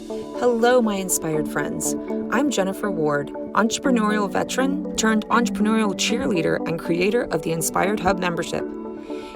Hello, my inspired friends. I'm Jennifer Ward, entrepreneurial veteran turned entrepreneurial cheerleader and creator of the Inspired Hub membership.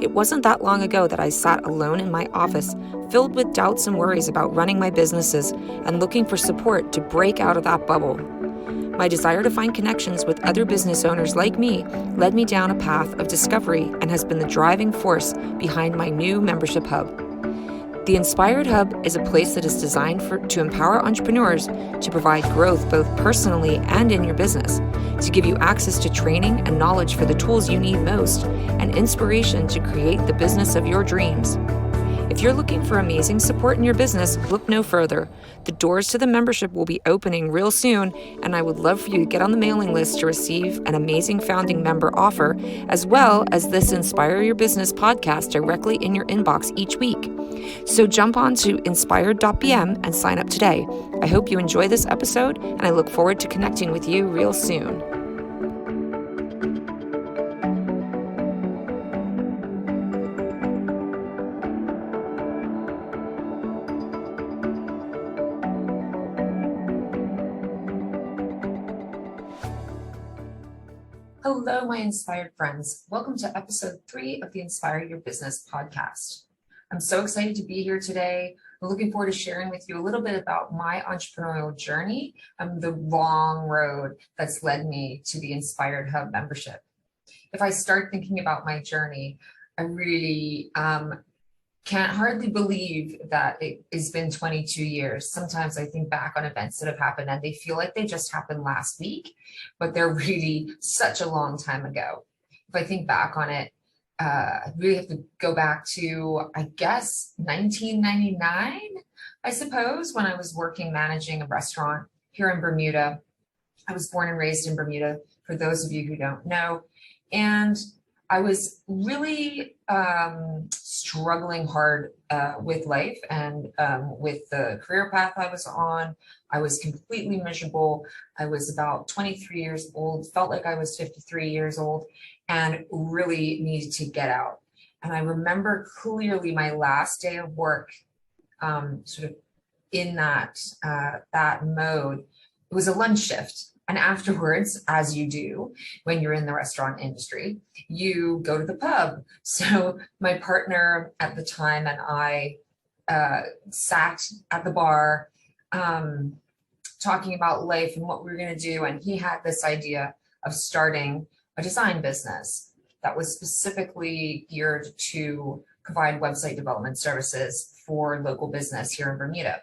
It wasn't that long ago that I sat alone in my office, filled with doubts and worries about running my businesses and looking for support to break out of that bubble. My desire to find connections with other business owners like me led me down a path of discovery and has been the driving force behind my new membership hub. The Inspired Hub is a place that is designed to empower entrepreneurs to provide growth both personally and in your business, to give you access to training and knowledge for the tools you need most, and inspiration to create the business of your dreams. If you're looking for amazing support in your business, look no further. The doors to the membership will be opening real soon, and I would love for you to get on the mailing list to receive an amazing founding member offer, as well as this Inspire Your Business podcast directly in your inbox each week. So jump on to inspired.bm and sign up today. I hope you enjoy this episode, and I look forward to connecting with you real soon. Hello, my inspired friends. Welcome to episode 3 of the Inspire Your Business podcast. I'm so excited to be here today. I'm looking forward to sharing with you a little bit about my entrepreneurial journey and the long road that's led me to the Inspired Hub membership. If I start thinking about my journey, I really can't hardly believe that it has been 22 years. Sometimes I think back on events that have happened and they feel like they just happened last week, but they're really such a long time ago. If I think back on it, I really have to go back to, I guess, 1999, I suppose, when I was managing a restaurant here in Bermuda. I was born and raised in Bermuda, for those of you who don't know. And I was really struggling hard with life and with the career path I was on. I was completely miserable. I was about 23 years old, felt like I was 53 years old, and really needed to get out. And I remember clearly my last day of work, sort of in that mode. It was a lunch shift. And afterwards, as you do when you're in the restaurant industry, you go to the pub. So my partner at the time and I sat at the bar talking about life and what we were going to do. And he had this idea of starting a design business that was specifically geared to provide website development services for local business here in Bermuda.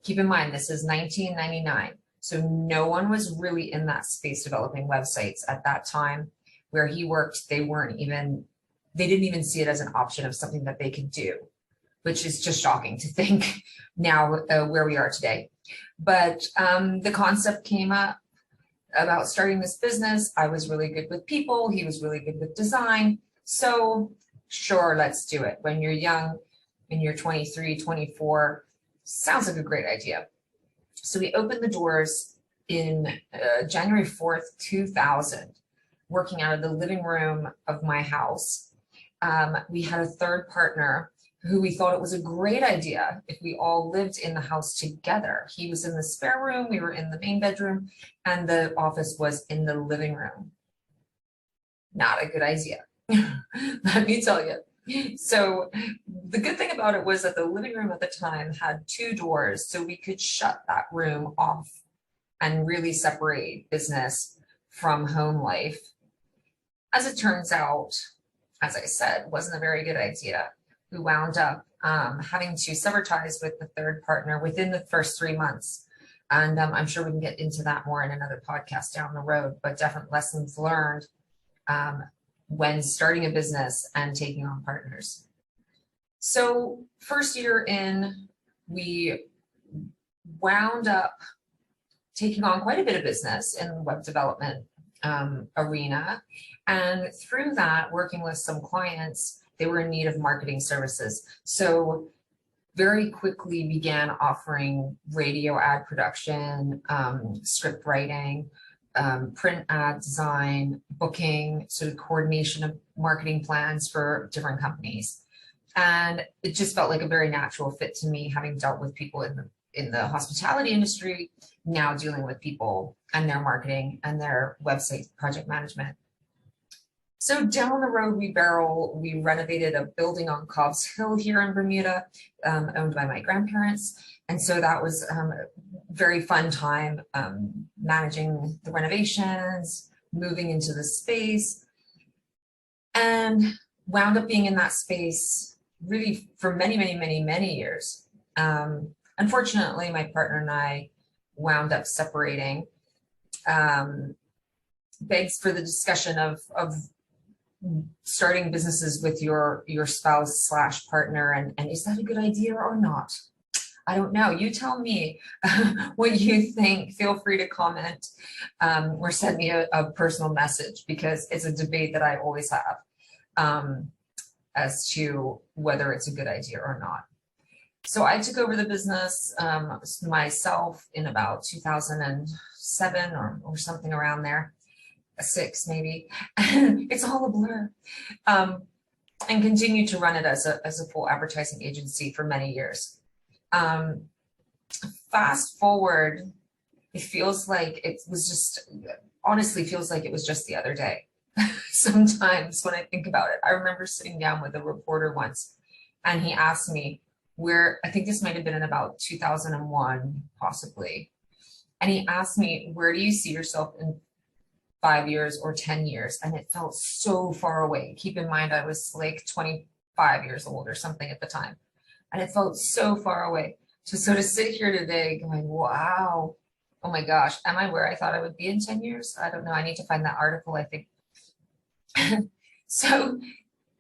Keep in mind, this is 1999. So no one was really in that space developing websites at that time. Where he worked, they didn't even see it as an option of something that they could do, which is just shocking to think now where we are today. But the concept came up about starting this business. I was really good with people. He was really good with design. So sure, let's do it. When you're young and you're 23, 24, sounds like a great idea. So we opened the doors in January 4th, 2000, working out of the living room of my house. We had a third partner who we thought it was a great idea if we all lived in the house together. He was in the spare room, we were in the main bedroom, and the office was in the living room. Not a good idea, let me tell you. So the good thing about it was that the living room at the time had 2 doors, so we could shut that room off and really separate business from home life. As it turns out, as I said, wasn't a very good idea. We wound up having to sever ties with the third partner within the first 3 months. And I'm sure we can get into that more in another podcast down the road, but different lessons learned when starting a business and taking on partners. So first year in, we wound up taking on quite a bit of business in the web development arena. And through that, working with some clients, they were in need of marketing services. So very quickly began offering radio ad production, script writing, print ad design, booking, sort of coordination of marketing plans for different companies. And it just felt like a very natural fit to me, having dealt with people in the hospitality industry, now dealing with people and their marketing and their website project management. So down the road we barrel, we renovated a building on Cobb's Hill here in Bermuda, owned by my grandparents. And so that was a very fun time, managing the renovations, moving into the space, and wound up being in that space really for many, many, many, many years. Unfortunately, my partner and I wound up separating. Begs for the discussion of starting businesses with your spouse slash partner, and is that a good idea or not? I don't know. You tell me what you think. Feel free to comment or send me a personal message, because it's a debate that I always have as to whether it's a good idea or not. So I took over the business myself in about 2007 or something around there. 6 maybe. It's all a blur. And continued to run it as a full advertising agency for many years. Fast forward, it feels like it was just, honestly feels like it was just the other day. Sometimes when I think about it, I remember sitting down with a reporter once, and he asked me I think this might have been in about 2001, possibly. And he asked me, where do you see yourself in 5 years or 10 years? And it felt so far away. Keep in mind, I was like 25 years old or something at the time. And it felt so far away. So to sit here today going, wow, oh my gosh, am I where I thought I would be in 10 years? I don't know. I need to find that article, I think. So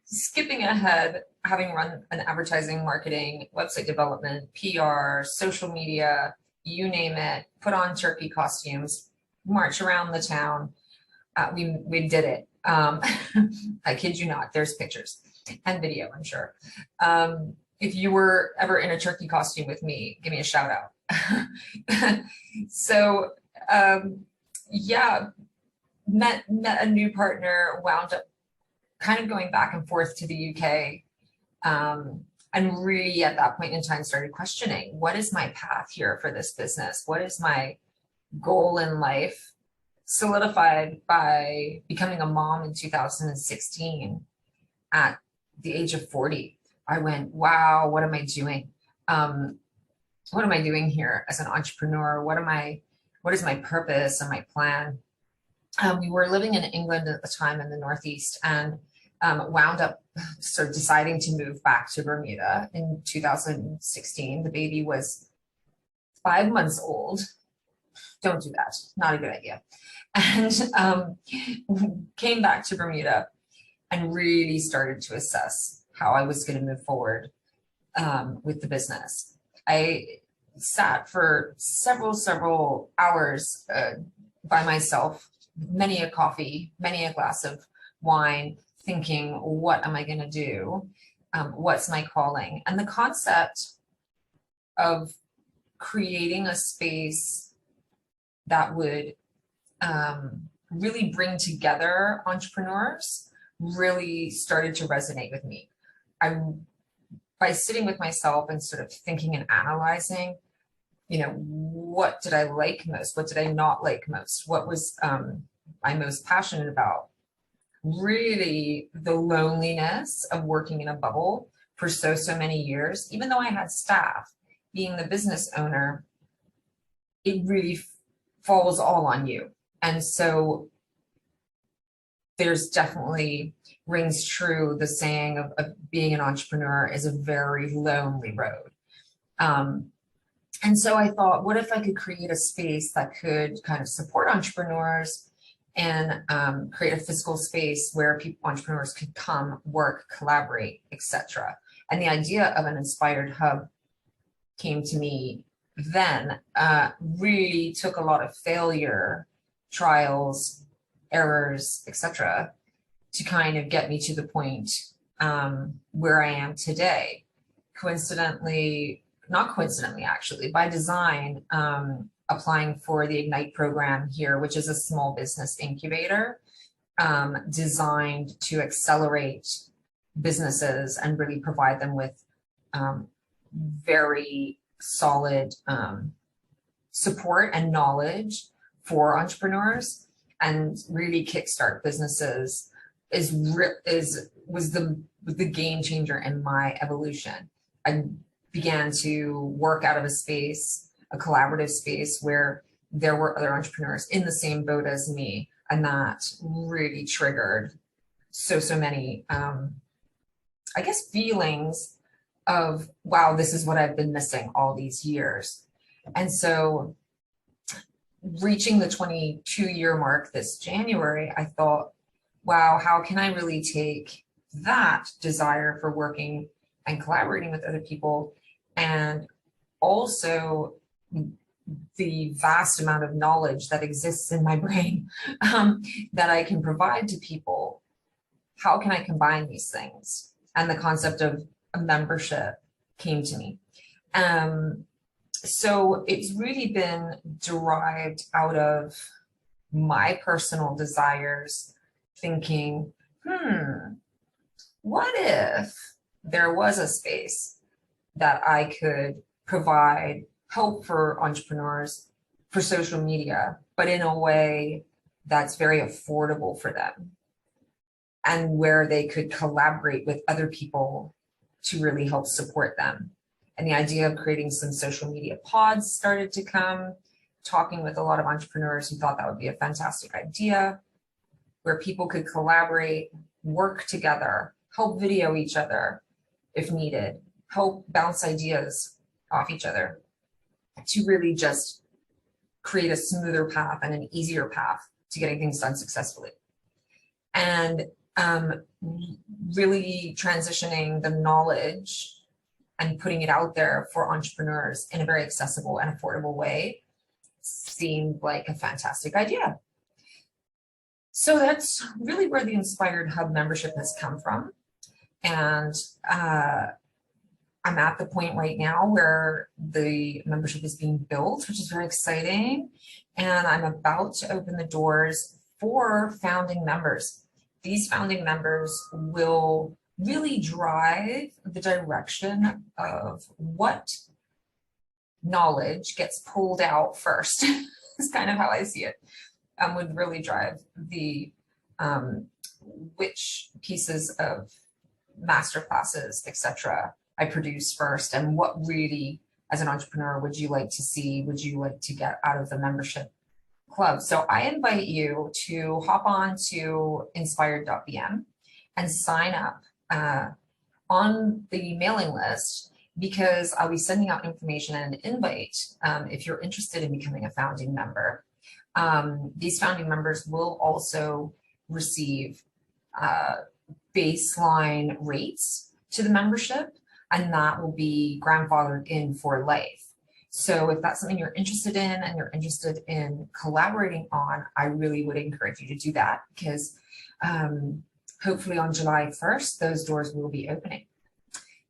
skipping ahead, having run an advertising, marketing, website development, PR, social media, you name it, put on turkey costumes, march around the town. We did it. I kid you not, there's pictures and video, I'm sure. If you were ever in a turkey costume with me, give me a shout out. So yeah, met a new partner, wound up kind of going back and forth to the UK. And really at that point in time started questioning, what is my path here for this business? What is my goal in life? Solidified by becoming a mom in 2016 at the age of 40. I went, wow, what am I doing? What am I doing here as an entrepreneur? What is my purpose and my plan? We were living in England at the time in the Northeast, and wound up sort of deciding to move back to Bermuda in 2016. The baby was 5 months old. Don't do that. Not a good idea. And came back to Bermuda and really started to assess how I was going to move forward with the business. I sat for several hours by myself, many a coffee, many a glass of wine, thinking, what am I going to do? What's my calling? And the concept of creating a space that would really bring together entrepreneurs really started to resonate with me. By sitting with myself and sort of thinking and analyzing, what did I like most? What did I not like most? What was I most passionate about? Really the loneliness of working in a bubble for so many years. Even though I had staff, being the business owner, it really falls all on you. And so there's definitely rings true the saying of being an entrepreneur is a very lonely road. And so I thought, what if I could create a space that could kind of support entrepreneurs and create a physical space where entrepreneurs could come, work, collaborate, etc. And the idea of an inspired hub came to me then. Really took a lot of failure, trials, errors, etc., to kind of get me to the point where I am today. Not coincidentally, actually, by design, applying for the Ignite program here, which is a small business incubator designed to accelerate businesses and really provide them with very solid support and knowledge for entrepreneurs and really kickstart businesses was the game changer in my evolution. I began to work out of a space, a collaborative space where there were other entrepreneurs in the same boat as me, and that really triggered so many I guess feelings of, wow, this is what I've been missing all these years. And so reaching the 22-year mark this January, I thought, wow, how can I really take that desire for working and collaborating with other people, and also the vast amount of knowledge that exists in my brain that I can provide to people. How can I combine these things? And the concept of a membership came to me. So it's really been derived out of my personal desires, thinking, what if there was a space that I could provide help for entrepreneurs for social media, but in a way that's very affordable for them, and where they could collaborate with other people to really help support them. And the idea of creating some social media pods started to come, talking with a lot of entrepreneurs who thought that would be a fantastic idea, where people could collaborate, work together, help video each other if needed, help bounce ideas off each other, to really just create a smoother path and an easier path to getting things done successfully. And really transitioning the knowledge and putting it out there for entrepreneurs in a very accessible and affordable way seemed like a fantastic idea. So that's really where the Inspired Hub membership has come from. And I'm at the point right now where the membership is being built, which is very exciting. And I'm about to open the doors for founding members. These founding members will really drive the direction of what knowledge gets pulled out first. Is kind of how I see it. Would really drive the which pieces of master classes, etc., I produce first, and what really, as an entrepreneur, would you like to see, would you like to get out of the membership club? So I invite you to hop on to inspired.bm and sign up on the mailing list, because I'll be sending out information and an invite if you're interested in becoming a founding member. These founding members will also receive baseline rates to the membership, and that will be grandfathered in for life. So if that's something you're interested in and you're interested in collaborating on, I really would encourage you to do that, because hopefully on July 1st, those doors will be opening.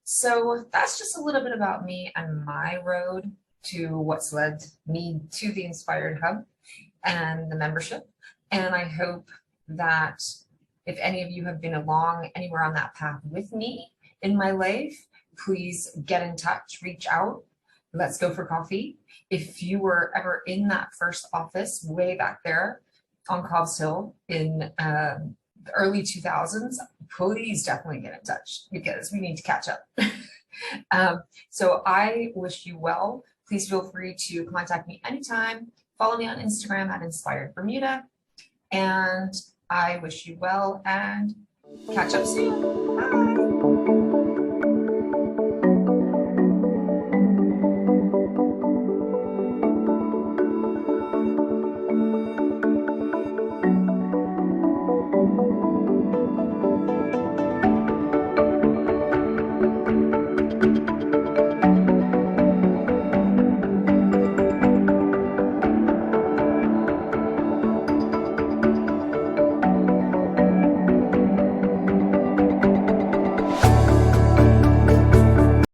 So that's just a little bit about me and my road to what's led me to the Inspired Hub and the membership. And I hope that if any of you have been along anywhere on that path with me in my life, please get in touch, reach out, let's go for coffee. If you were ever in that first office way back there on Cobbs Hill in the early 2000s, please definitely get in touch, because we need to catch up. So I wish you well. Please feel free to contact me anytime. Follow me on Instagram at Inspired Bermuda. And I wish you well and catch up soon. Bye.